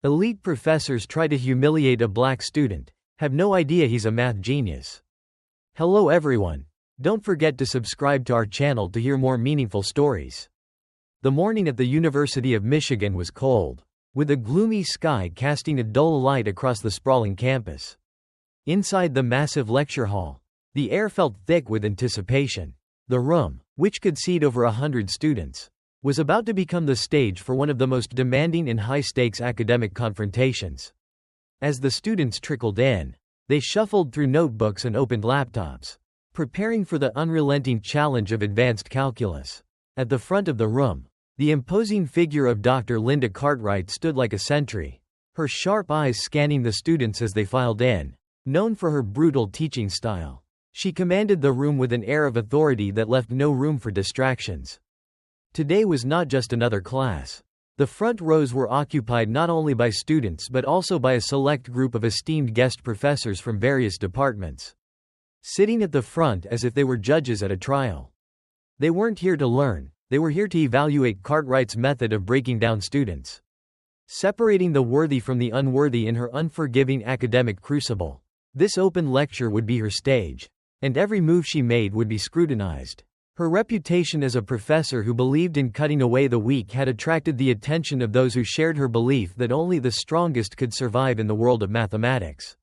Elite professors try to humiliate a black student, have no idea he's a math genius. Hello everyone. Don't forget to subscribe to our channel to hear more meaningful stories. The morning at the University of Michigan was cold, with a gloomy sky casting a dull light across the sprawling campus. Inside the massive lecture hall, the air felt thick with anticipation. The room, which could seat over 100 students, was about to become the stage for one of the most demanding and high-stakes academic confrontations. As the students trickled in, they shuffled through notebooks and opened laptops, preparing for the unrelenting challenge of advanced calculus. At the front of the room, the imposing figure of Dr. Linda Cartwright stood like a sentry, her sharp eyes scanning the students as they filed in. Known for her brutal teaching style, she commanded the room with an air of authority that left no room for distractions. Today was not just another class. The front rows were occupied not only by students but also by a select group of esteemed guest professors from various departments, sitting at the front as if they were judges at a trial. They weren't here to learn, they were here to evaluate Cartwright's method of breaking down students, separating the worthy from the unworthy in her unforgiving academic crucible. This open lecture would be her stage, and every move she made would be scrutinized. Her reputation as a professor who believed in cutting away the weak had attracted the attention of those who shared her belief that only the strongest could survive in the world of mathematics.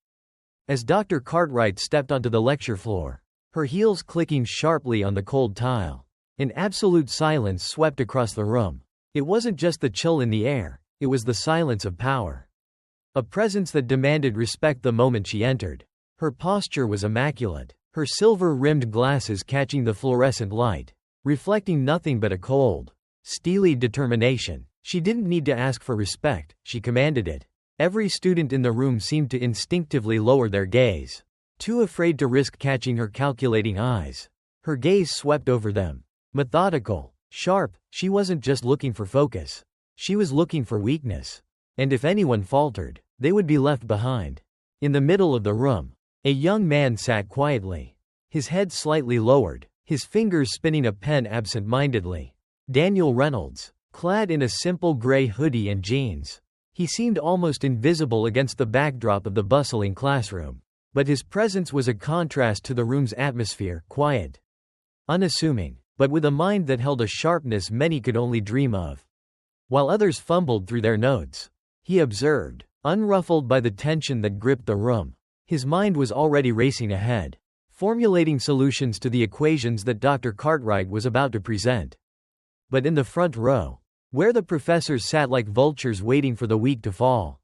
As Dr. Cartwright stepped onto the lecture floor, her heels clicking sharply on the cold tile, an absolute silence swept across the room. It wasn't just the chill in the air, it was the silence of power. A presence that demanded respect the moment she entered. Her posture was immaculate, her silver-rimmed glasses catching the fluorescent light, reflecting nothing but a cold, steely determination. She didn't need to ask for respect, she commanded it. Every student in the room seemed to instinctively lower their gaze, too afraid to risk catching her calculating eyes. Her gaze swept over them, methodical, sharp. She wasn't just looking for focus, she was looking for weakness. And if anyone faltered, they would be left behind. In the middle of the room, a young man sat quietly, his head slightly lowered, his fingers spinning a pen absent-mindedly. Daniel Reynolds, clad in a simple gray hoodie and jeans. He seemed almost invisible against the backdrop of the bustling classroom. But his presence was a contrast to the room's atmosphere, quiet, unassuming, but with a mind that held a sharpness many could only dream of. While others fumbled through their notes, he observed, unruffled by the tension that gripped the room. His mind was already racing ahead, formulating solutions to the equations that Dr. Cartwright was about to present. But in the front row, where the professors sat like vultures waiting for the weak to fall,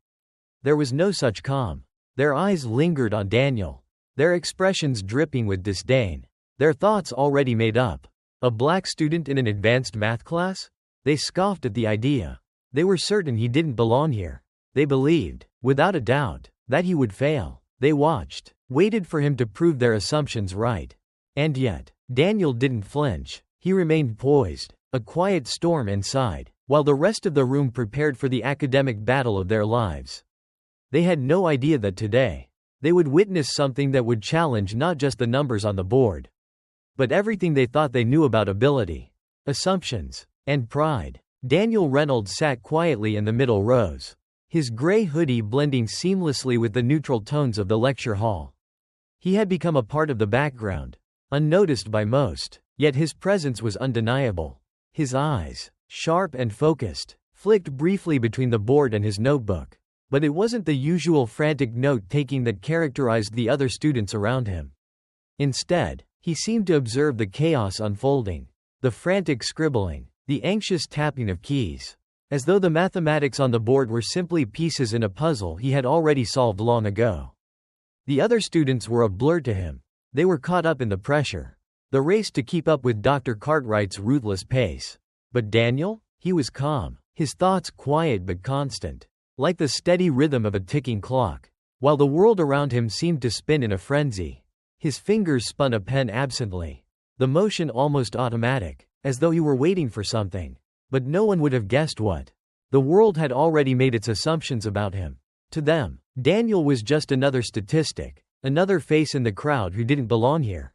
there was no such calm. Their eyes lingered on Daniel, their expressions dripping with disdain, their thoughts already made up. A black student in an advanced math class? They scoffed at the idea. They were certain he didn't belong here. They believed, without a doubt, that he would fail. They watched, waited for him to prove their assumptions right. And yet, Daniel didn't flinch. He remained poised, a quiet storm inside, while the rest of the room prepared for the academic battle of their lives. They had no idea that today, they would witness something that would challenge not just the numbers on the board, but everything they thought they knew about ability, assumptions, and pride. Daniel Reynolds sat quietly in the middle rows, his gray hoodie blending seamlessly with the neutral tones of the lecture hall. He had become a part of the background, unnoticed by most, yet his presence was undeniable. His eyes, sharp and focused, flicked briefly between the board and his notebook. But it wasn't the usual frantic note-taking that characterized the other students around him. Instead, he seemed to observe the chaos unfolding, the frantic scribbling, the anxious tapping of keys, as though the mathematics on the board were simply pieces in a puzzle he had already solved long ago. The other students were a blur to him. They were caught up in the pressure, the race to keep up with Dr. Cartwright's ruthless pace. But Daniel? He was calm, his thoughts quiet but constant, like the steady rhythm of a ticking clock. While the world around him seemed to spin in a frenzy, his fingers spun a pen absently, the motion almost automatic, as though he were waiting for something. But no one would have guessed what. The world had already made its assumptions about him. To them, Daniel was just another statistic, another face in the crowd who didn't belong here.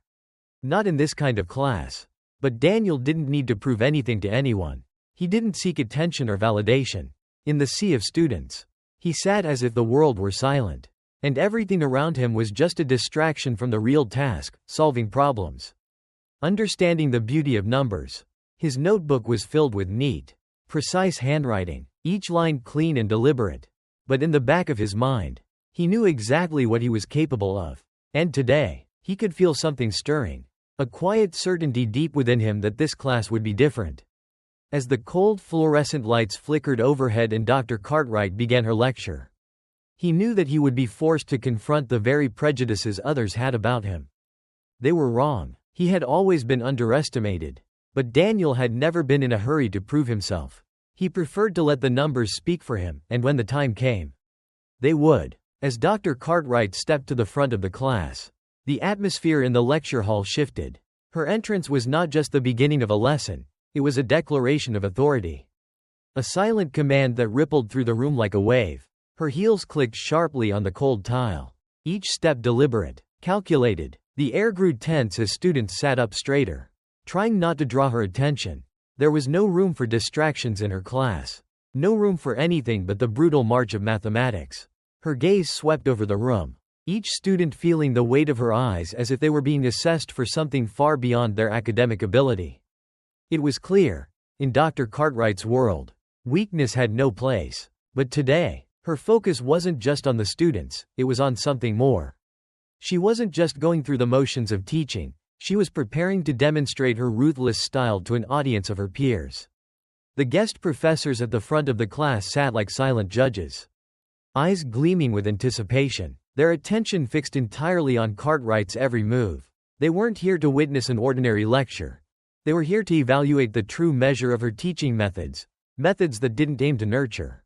Not in this kind of class. But Daniel didn't need to prove anything to anyone. He didn't seek attention or validation. In the sea of students, He sat as if the world were silent, and everything around him was just a distraction from the real task, solving problems. Understanding the beauty of numbers. His notebook was filled with neat, precise handwriting, each line clean and deliberate. But in the back of his mind, he knew exactly what he was capable of. And today, he could feel something stirring, a quiet certainty deep within him that this class would be different. As the cold fluorescent lights flickered overhead and Dr. Cartwright began her lecture, he knew that he would be forced to confront the very prejudices others had about him. They were wrong. He had always been underestimated. But Daniel had never been in a hurry to prove himself. He preferred to let the numbers speak for him, and when the time came, they would. As Dr. Cartwright stepped to the front of the class, the atmosphere in the lecture hall shifted. Her entrance was not just the beginning of a lesson, it was a declaration of authority. A silent command that rippled through the room like a wave. Her heels clicked sharply on the cold tile. Each step deliberate, calculated. The air grew tense as students sat up straighter, trying not to draw her attention. There was no room for distractions in her class. No room for anything but the brutal march of mathematics. Her gaze swept over the room, each student feeling the weight of her eyes as if they were being assessed for something far beyond their academic ability. It was clear, in Dr. Cartwright's world, weakness had no place. But today, her focus wasn't just on the students, it was on something more. She wasn't just going through the motions of teaching, she was preparing to demonstrate her ruthless style to an audience of her peers. The guest professors at the front of the class sat like silent judges, eyes gleaming with anticipation, their attention fixed entirely on Cartwright's every move. They weren't here to witness an ordinary lecture. They were here to evaluate the true measure of her teaching methods, methods that didn't aim to nurture,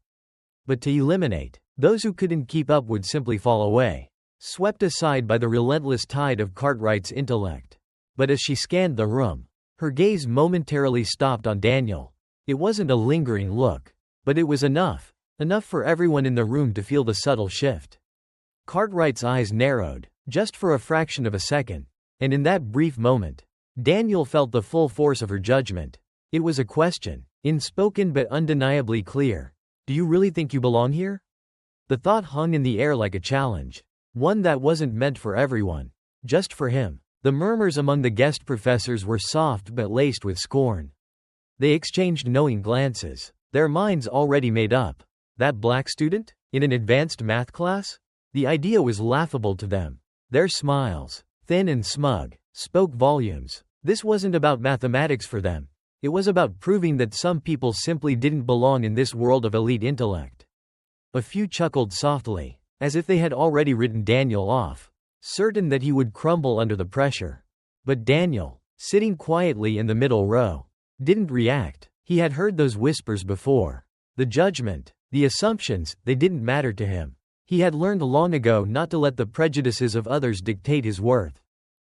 but to eliminate. Those who couldn't keep up would simply fall away, swept aside by the relentless tide of Cartwright's intellect. But as she scanned the room, her gaze momentarily stopped on Daniel. It wasn't a lingering look, but it was enough for everyone in the room to feel the subtle shift. Cartwright's eyes narrowed, just for a fraction of a second, and in that brief moment, Daniel felt the full force of her judgment. It was a question, unspoken but undeniably clear. Do you really think you belong here? The thought hung in the air like a challenge, one that wasn't meant for everyone, just for him. The murmurs among the guest professors were soft but laced with scorn. They exchanged knowing glances, their minds already made up. That black student? In an advanced math class? The idea was laughable to them. Their smiles, thin and smug, spoke volumes. This wasn't about mathematics for them. It was about proving that some people simply didn't belong in this world of elite intellect. A few chuckled softly, as if they had already written Daniel off, certain that he would crumble under the pressure. But Daniel, sitting quietly in the middle row, didn't react. He had heard those whispers before. The judgment, the assumptions, they didn't matter to him. He had learned long ago not to let the prejudices of others dictate his worth.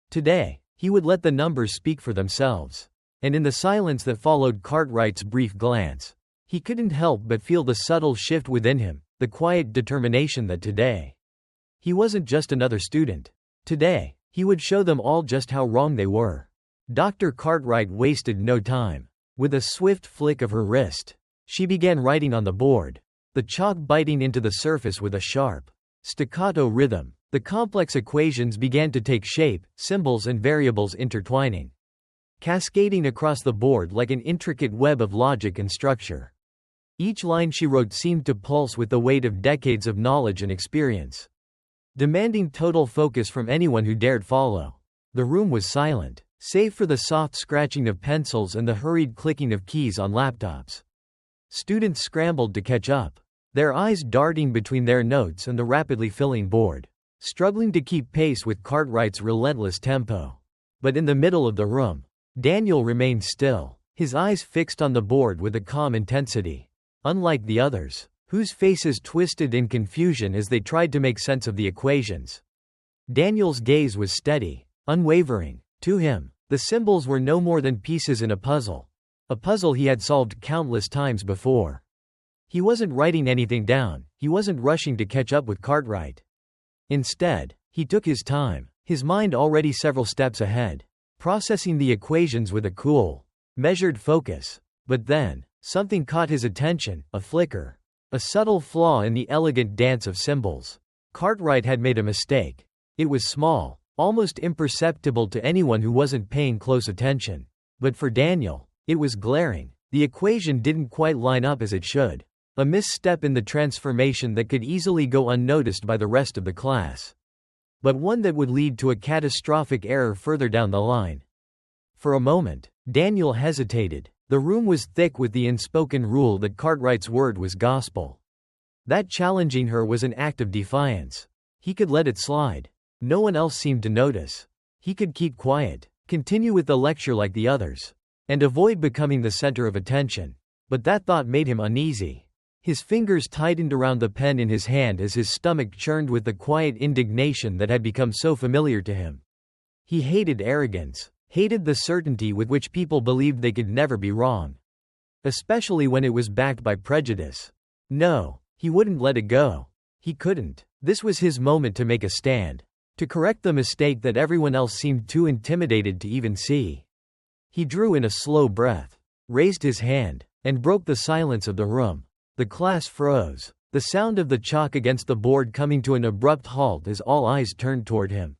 Today, he would let the numbers speak for themselves. And in the silence that followed Cartwright's brief glance, he couldn't help but feel the subtle shift within him, the quiet determination that today, he wasn't just another student. Today, he would show them all just how wrong they were. Dr. Cartwright wasted no time. With a swift flick of her wrist, she began writing on the board, the chalk biting into the surface with a sharp, staccato rhythm. The complex equations began to take shape, symbols and variables intertwining, cascading across the board like an intricate web of logic and structure. Each line she wrote seemed to pulse with the weight of decades of knowledge and experience, demanding total focus from anyone who dared follow. The room was silent, save for the soft scratching of pencils and the hurried clicking of keys on laptops. Students scrambled to catch up, their eyes darting between their notes and the rapidly filling board, struggling to keep pace with Cartwright's relentless tempo. But in the middle of the room, Daniel remained still, his eyes fixed on the board with a calm intensity. Unlike the others, whose faces twisted in confusion as they tried to make sense of the equations, Daniel's gaze was steady, unwavering. To him, the symbols were no more than pieces in a puzzle he had solved countless times before. He wasn't writing anything down, he wasn't rushing to catch up with Cartwright. Instead, he took his time, his mind already several steps ahead, processing the equations with a cool, measured focus. But then, something caught his attention, a flicker, A subtle flaw in the elegant dance of symbols. Cartwright had made a mistake. It was small, almost imperceptible to anyone who wasn't paying close attention. But for Daniel, it was glaring. The equation didn't quite line up as it should. A misstep in the transformation that could easily go unnoticed by the rest of the class. But one that would lead to a catastrophic error further down the line. For a moment, Daniel hesitated. The room was thick with the unspoken rule that Cartwright's word was gospel. That challenging her was an act of defiance. He could let it slide. No one else seemed to notice. He could keep quiet, continue with the lecture like the others, and avoid becoming the center of attention. But that thought made him uneasy. His fingers tightened around the pen in his hand as his stomach churned with the quiet indignation that had become so familiar to him. He hated arrogance, hated the certainty with which people believed they could never be wrong. Especially when it was backed by prejudice. No, he wouldn't let it go. He couldn't. This was his moment to make a stand. To correct the mistake that everyone else seemed too intimidated to even see. He drew in a slow breath, raised his hand, and broke the silence of the room. The class froze, the sound of the chalk against the board coming to an abrupt halt as all eyes turned toward him.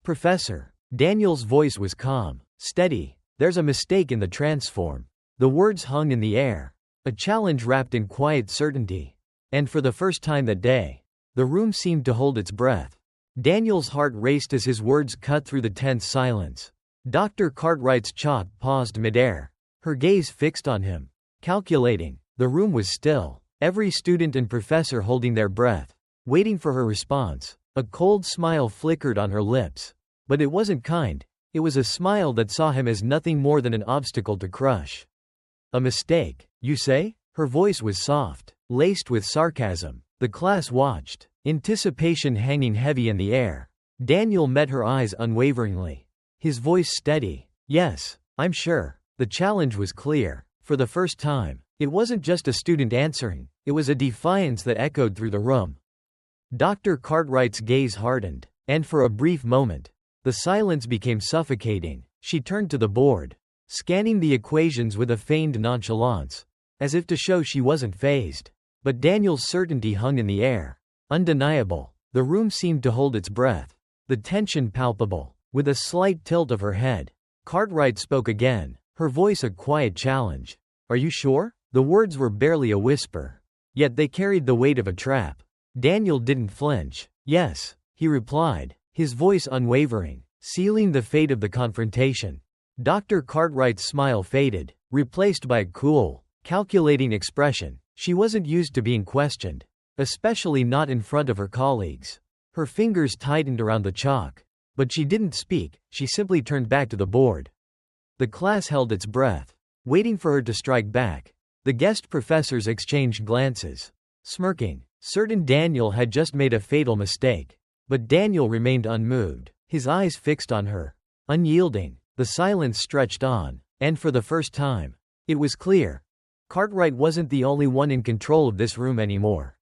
"Professor." Daniel's voice was calm, steady. "There's a mistake in the transform." The words hung in the air, a challenge wrapped in quiet certainty. And for the first time that day, the room seemed to hold its breath. Daniel's heart raced as his words cut through the tense silence. Dr. Cartwright's chalk paused midair, her gaze fixed on him, calculating. The room was still, every student and professor holding their breath, waiting for her response. A cold smile flickered on her lips. But it wasn't kind. It was a smile that saw him as nothing more than an obstacle to crush. "A mistake, you say?" Her voice was soft, laced with sarcasm. The class watched, anticipation hanging heavy in the air. Daniel met her eyes unwaveringly, his voice steady. "Yes, I'm sure." The challenge was clear. For the first time, it wasn't just a student answering, it was a defiance that echoed through the room. Dr. Cartwright's gaze hardened, and for a brief moment, the silence became suffocating. She turned to the board, scanning the equations with a feigned nonchalance, as if to show she wasn't fazed. But Daniel's certainty hung in the air, undeniable. The room seemed to hold its breath, the tension palpable. With a slight tilt of her head, Cartwright spoke again, her voice a quiet challenge. "Are you sure?" The words were barely a whisper, yet they carried the weight of a trap. Daniel didn't flinch. "Yes," he replied, his voice unwavering, sealing the fate of the confrontation. Dr. Cartwright's smile faded, replaced by a cool, calculating expression. She wasn't used to being questioned, especially not in front of her colleagues. Her fingers tightened around the chalk. But she didn't speak, she simply turned back to the board. The class held its breath, waiting for her to strike back. The guest professors exchanged glances, smirking, certain Daniel had just made a fatal mistake. But Daniel remained unmoved, his eyes fixed on her, unyielding. The silence stretched on, and for the first time, it was clear. Cartwright wasn't the only one in control of this room anymore.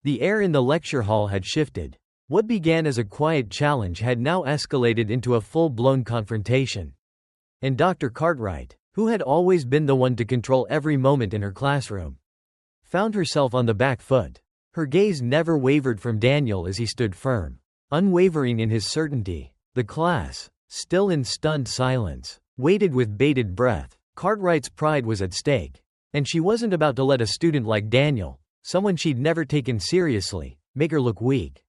The air in the lecture hall had shifted. What began as a quiet challenge had now escalated into a full-blown confrontation. And Dr. Cartwright, who had always been the one to control every moment in her classroom, found herself on the back foot. Her gaze never wavered from Daniel as he stood firm, unwavering in his certainty. The class, still in stunned silence, waited with bated breath. Cartwright's pride was at stake, and she wasn't about to let a student like Daniel, someone she'd never taken seriously, make her look weak.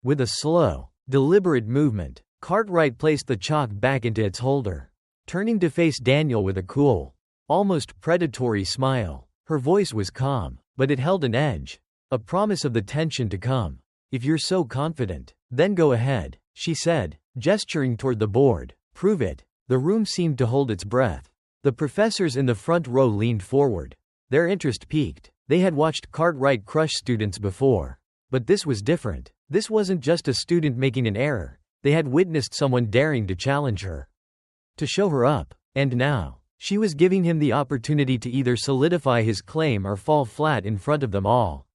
With a slow, deliberate movement, Cartwright placed the chalk back into its holder, turning to face Daniel with a cool, almost predatory smile. Her voice was calm, but it held an edge, a promise of the tension to come. "If you're so confident, then go ahead," she said, gesturing toward the board. "Prove it." The room seemed to hold its breath. The professors in the front row leaned forward, their interest piqued. They had watched Cartwright crush students before. But this was different. This wasn't just a student making an error. They had witnessed someone daring to challenge her, to show her up. And now, she was giving him the opportunity to either solidify his claim or fall flat in front of them all.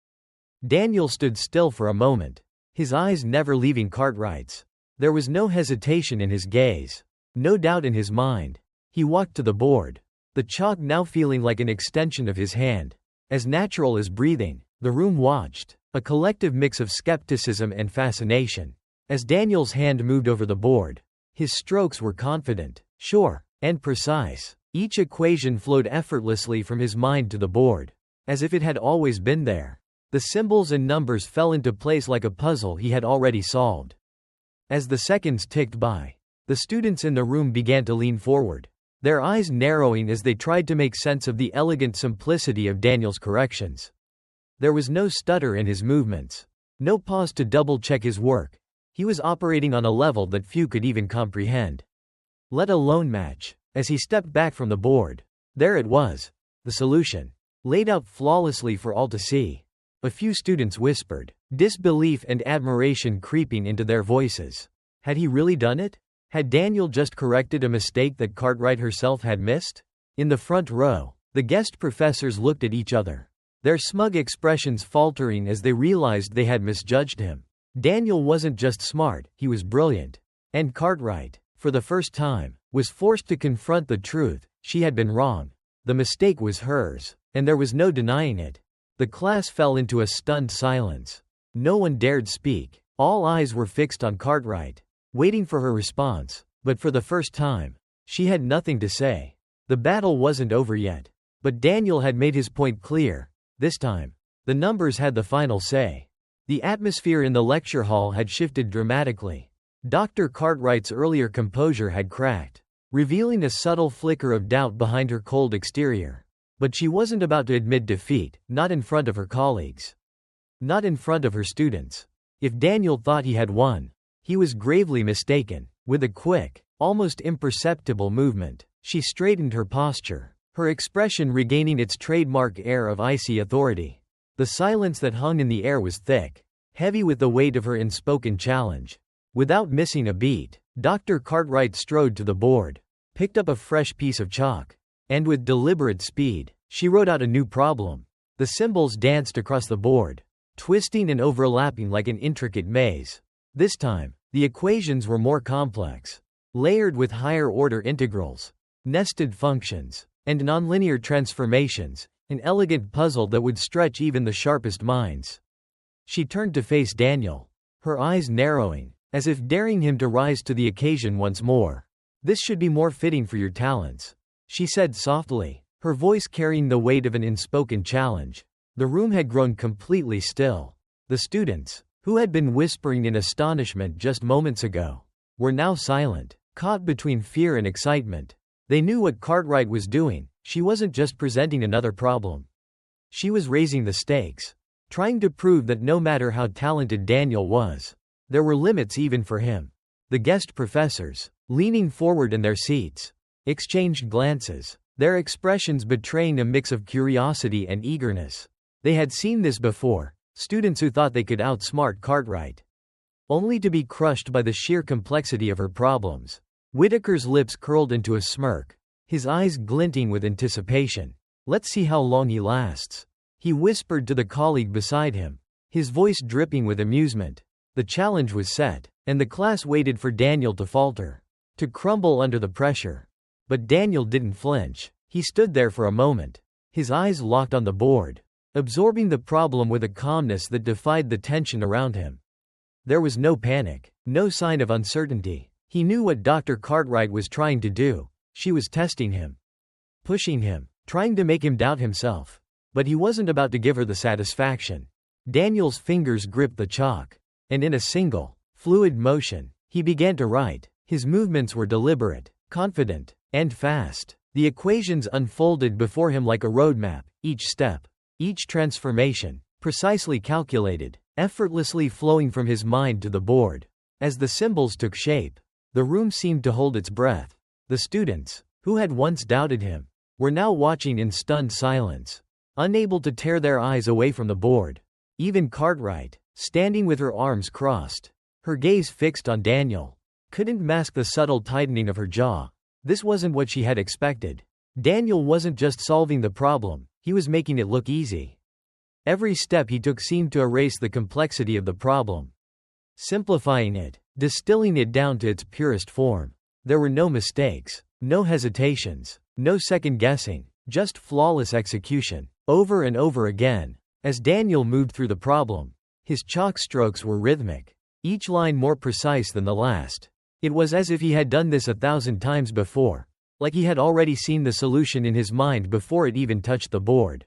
Daniel stood still for a moment, his eyes never leaving Cartwright's. There was no hesitation in his gaze, no doubt in his mind. He walked to the board, the chalk now feeling like an extension of his hand, as natural as breathing. The room watched, a collective mix of skepticism and fascination. As Daniel's hand moved over the board, his strokes were confident, sure, and precise. Each equation flowed effortlessly from his mind to the board, as if it had always been there. The symbols and numbers fell into place like a puzzle he had already solved. As the seconds ticked by, the students in the room began to lean forward, their eyes narrowing as they tried to make sense of the elegant simplicity of Daniel's corrections. There was no stutter in his movements, no pause to double-check his work. He was operating on a level that few could even comprehend, let alone match. As he stepped back from the board, there it was, the solution, laid out flawlessly for all to see. A few students whispered, disbelief and admiration creeping into their voices. Had he really done it? Had Daniel just corrected a mistake that Cartwright herself had missed? In the front row, the guest professors looked at each other, their smug expressions faltering as they realized they had misjudged him. Daniel wasn't just smart, he was brilliant. And Cartwright, for the first time, was forced to confront the truth. She had been wrong. The mistake was hers, and there was no denying it. The class fell into a stunned silence. No one dared speak. All eyes were fixed on Cartwright, waiting for her response. But for the first time, she had nothing to say. The battle wasn't over yet. But Daniel had made his point clear. This time, the numbers had the final say. The atmosphere in the lecture hall had shifted dramatically. Dr. Cartwright's earlier composure had cracked, revealing a subtle flicker of doubt behind her cold exterior. But she wasn't about to admit defeat, not in front of her colleagues, not in front of her students. If Daniel thought he had won, he was gravely mistaken. With a quick, almost imperceptible movement, she straightened her posture, her expression regaining its trademark air of icy authority. The silence that hung in the air was thick, heavy with the weight of her unspoken challenge. Without missing a beat, Dr. Cartwright strode to the board, picked up a fresh piece of chalk, and with deliberate speed, she wrote out a new problem. The symbols danced across the board, twisting and overlapping like an intricate maze. This time, the equations were more complex, layered with higher-order integrals, nested functions, and nonlinear transformations, an elegant puzzle that would stretch even the sharpest minds. She turned to face Daniel, her eyes narrowing, as if daring him to rise to the occasion once more. "This should be more fitting for your talents," she said softly, her voice carrying the weight of an unspoken challenge. The room had grown completely still. The students, who had been whispering in astonishment just moments ago, were now silent, caught between fear and excitement. They knew what Cartwright was doing. She wasn't just presenting another problem. She was raising the stakes, trying to prove that no matter how talented Daniel was, there were limits even for him. The guest professors, leaning forward in their seats, exchanged glances, their expressions betraying a mix of curiosity and eagerness. They had seen this before, students who thought they could outsmart Cartwright, only to be crushed by the sheer complexity of her problems. Whitaker's lips curled into a smirk, his eyes glinting with anticipation. "Let's see how long he lasts," he whispered to the colleague beside him, his voice dripping with amusement. The challenge was set, and the class waited for Daniel to falter, to crumble under the pressure. But Daniel didn't flinch. He stood there for a moment, his eyes locked on the board, absorbing the problem with a calmness that defied the tension around him. There was no panic, no sign of uncertainty. He knew what Dr. Cartwright was trying to do. She was testing him, pushing him, trying to make him doubt himself. But he wasn't about to give her the satisfaction. Daniel's fingers gripped the chalk, and in a single, fluid motion, he began to write. His movements were deliberate, confident, and fast. The equations unfolded before him like a roadmap, each step, each transformation, precisely calculated, effortlessly flowing from his mind to the board. As the symbols took shape, the room seemed to hold its breath. The students, who had once doubted him, were now watching in stunned silence, unable to tear their eyes away from the board. Even Cartwright, standing with her arms crossed, her gaze fixed on Daniel, couldn't mask the subtle tightening of her jaw. This wasn't what she had expected. Daniel wasn't just solving the problem, he was making it look easy. Every step he took seemed to erase the complexity of the problem, simplifying it, distilling it down to its purest form. There were no mistakes, no hesitations, no second guessing, just flawless execution. Over and over again, As Daniel moved through the problem, his chalk strokes were rhythmic, each line more precise than the last. It was as if he had done this 1,000 times before, like he had already seen the solution in his mind before it even touched the board.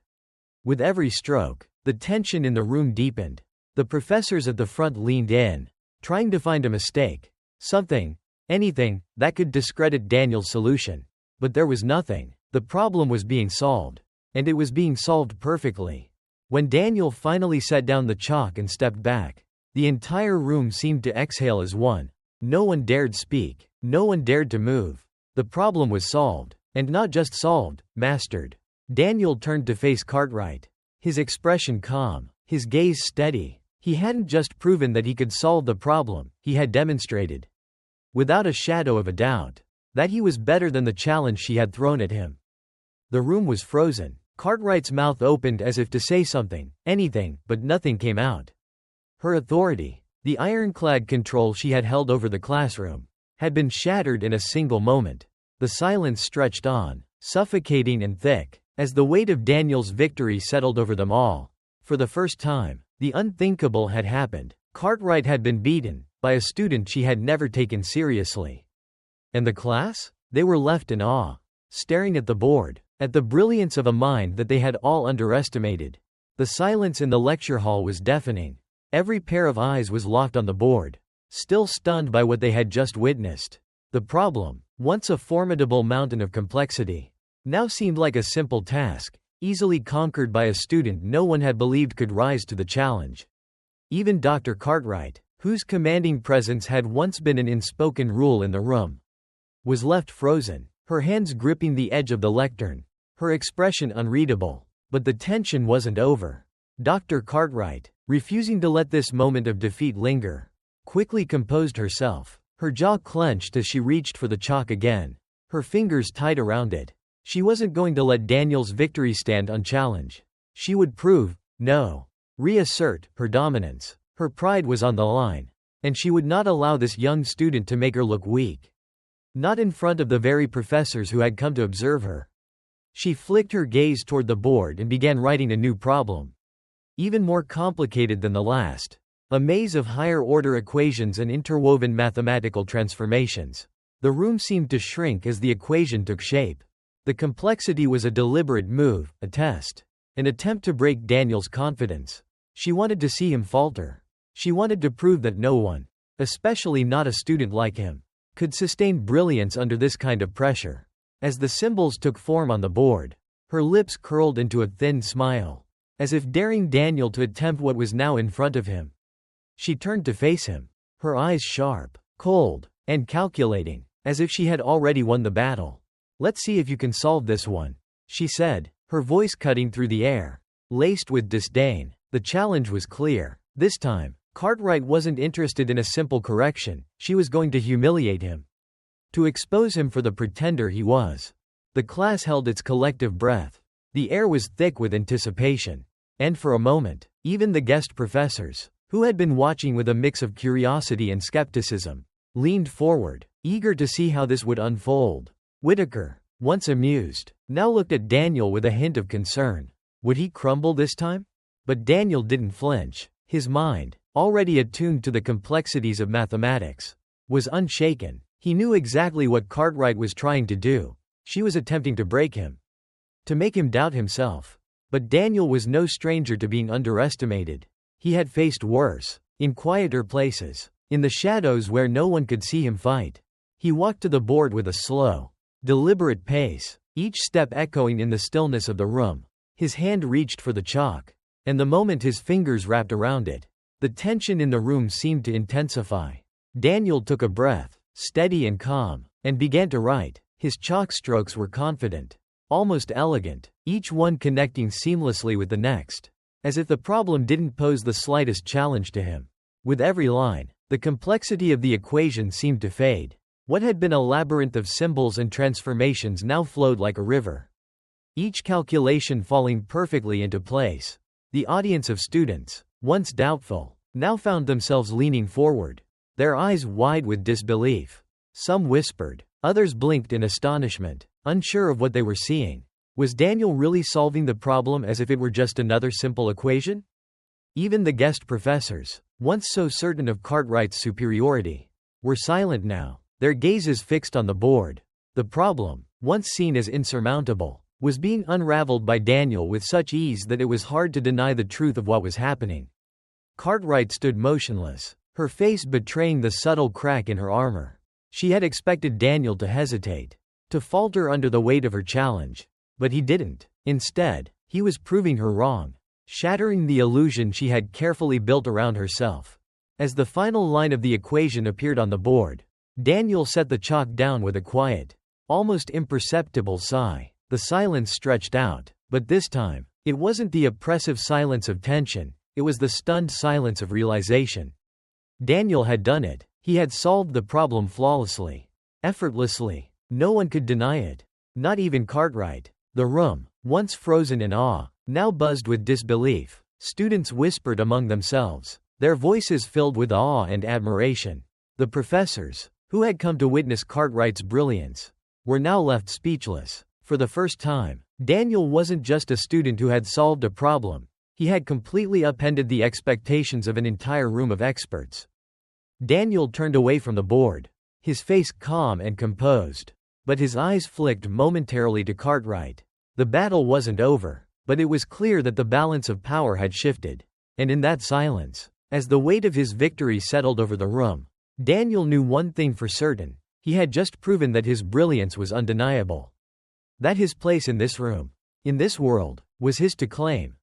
With every stroke, the tension in the room deepened. The professors at the front leaned in, trying to find a mistake, something, anything, that could discredit Daniel's solution. But there was nothing. The problem was being solved. And it was being solved perfectly. When Daniel finally set down the chalk and stepped back, the entire room seemed to exhale as one. No one dared speak. No one dared to move. The problem was solved. And not just solved, mastered. Daniel turned to face Cartwright. His expression calm, his gaze steady. He hadn't just proven that he could solve the problem, he had demonstrated, without a shadow of a doubt, that he was better than the challenge she had thrown at him. The room was frozen. Cartwright's mouth opened as if to say something, anything, but nothing came out. Her authority, the ironclad control she had held over the classroom, had been shattered in a single moment. The silence stretched on, suffocating and thick, as the weight of Daniel's victory settled over them all. For the first time, the unthinkable had happened. Cartwright had been beaten by a student she had never taken seriously. And the class? They were left in awe, staring at the board, at the brilliance of a mind that they had all underestimated. The silence in the lecture hall was deafening. Every pair of eyes was locked on the board, still stunned by what they had just witnessed. The problem, once a formidable mountain of complexity, now seemed like a simple task, easily conquered by a student no one had believed could rise to the challenge. Even Dr. Cartwright, whose commanding presence had once been an unspoken rule in the room, was left frozen, her hands gripping the edge of the lectern, her expression unreadable. But the tension wasn't over. Dr. Cartwright, refusing to let this moment of defeat linger, quickly composed herself. Her jaw clenched as she reached for the chalk again, her fingers tight around it. She wasn't going to let Daniel's victory stand unchallenged. She would prove, no, reassert, her dominance. Her pride was on the line. And she would not allow this young student to make her look weak. Not in front of the very professors who had come to observe her. She flicked her gaze toward the board and began writing a new problem. Even more complicated than the last. A maze of higher-order equations and interwoven mathematical transformations. The room seemed to shrink as the equation took shape. The complexity was a deliberate move, a test. An attempt to break Daniel's confidence. She wanted to see him falter. She wanted to prove that no one, especially not a student like him, could sustain brilliance under this kind of pressure. As the symbols took form on the board, her lips curled into a thin smile, as if daring Daniel to attempt what was now in front of him. She turned to face him, her eyes sharp, cold, and calculating, as if she had already won the battle. "Let's see if you can solve this one," she said, her voice cutting through the air, laced with disdain. The challenge was clear. This time, Cartwright wasn't interested in a simple correction, she was going to humiliate him. To expose him for the pretender he was. The class held its collective breath. The air was thick with anticipation. And for a moment, even the guest professors, who had been watching with a mix of curiosity and skepticism, leaned forward, eager to see how this would unfold. Whitaker, once amused, now looked at Daniel with a hint of concern. Would he crumble this time? But Daniel didn't flinch. His mind, already attuned to the complexities of mathematics, was unshaken. He knew exactly what Cartwright was trying to do. She was attempting to break him, to make him doubt himself. But Daniel was no stranger to being underestimated. He had faced worse, in quieter places, in the shadows where no one could see him fight. He walked to the board with a slow, deliberate pace, each step echoing in the stillness of the room. His hand reached for the chalk, and the moment his fingers wrapped around it, the tension in the room seemed to intensify. Daniel took a breath, steady and calm, and began to write. His chalk strokes were confident, almost elegant, each one connecting seamlessly with the next, as if the problem didn't pose the slightest challenge to him. With every line, the complexity of the equation seemed to fade. What had been a labyrinth of symbols and transformations now flowed like a river, each calculation falling perfectly into place. The audience of students, once doubtful, now found themselves leaning forward, their eyes wide with disbelief. Some whispered, others blinked in astonishment, unsure of what they were seeing. Was Daniel really solving the problem as if it were just another simple equation? Even the guest professors, once so certain of Cartwright's superiority, were silent now, their gazes fixed on the board. The problem, once seen as insurmountable, was being unraveled by Daniel with such ease that it was hard to deny the truth of what was happening. Cartwright stood motionless, her face betraying the subtle crack in her armor. She had expected Daniel to hesitate, to falter under the weight of her challenge. But he didn't. Instead, he was proving her wrong, shattering the illusion she had carefully built around herself. As the final line of the equation appeared on the board, Daniel set the chalk down with a quiet, almost imperceptible sigh. The silence stretched out, but this time, it wasn't the oppressive silence of tension, it was the stunned silence of realization. Daniel had done it. He had solved the problem flawlessly, effortlessly. No one could deny it. Not even Cartwright. The room, once frozen in awe, now buzzed with disbelief. Students whispered among themselves, their voices filled with awe and admiration. The professors, who had come to witness Cartwright's brilliance, were now left speechless. For the first time, Daniel wasn't just a student who had solved a problem, he had completely upended the expectations of an entire room of experts. Daniel turned away from the board, his face calm and composed, but his eyes flicked momentarily to Cartwright. The battle wasn't over, but it was clear that the balance of power had shifted. And in that silence, as the weight of his victory settled over the room, Daniel knew one thing for certain: he had just proven that his brilliance was undeniable. That his place in this room, in this world, was his to claim.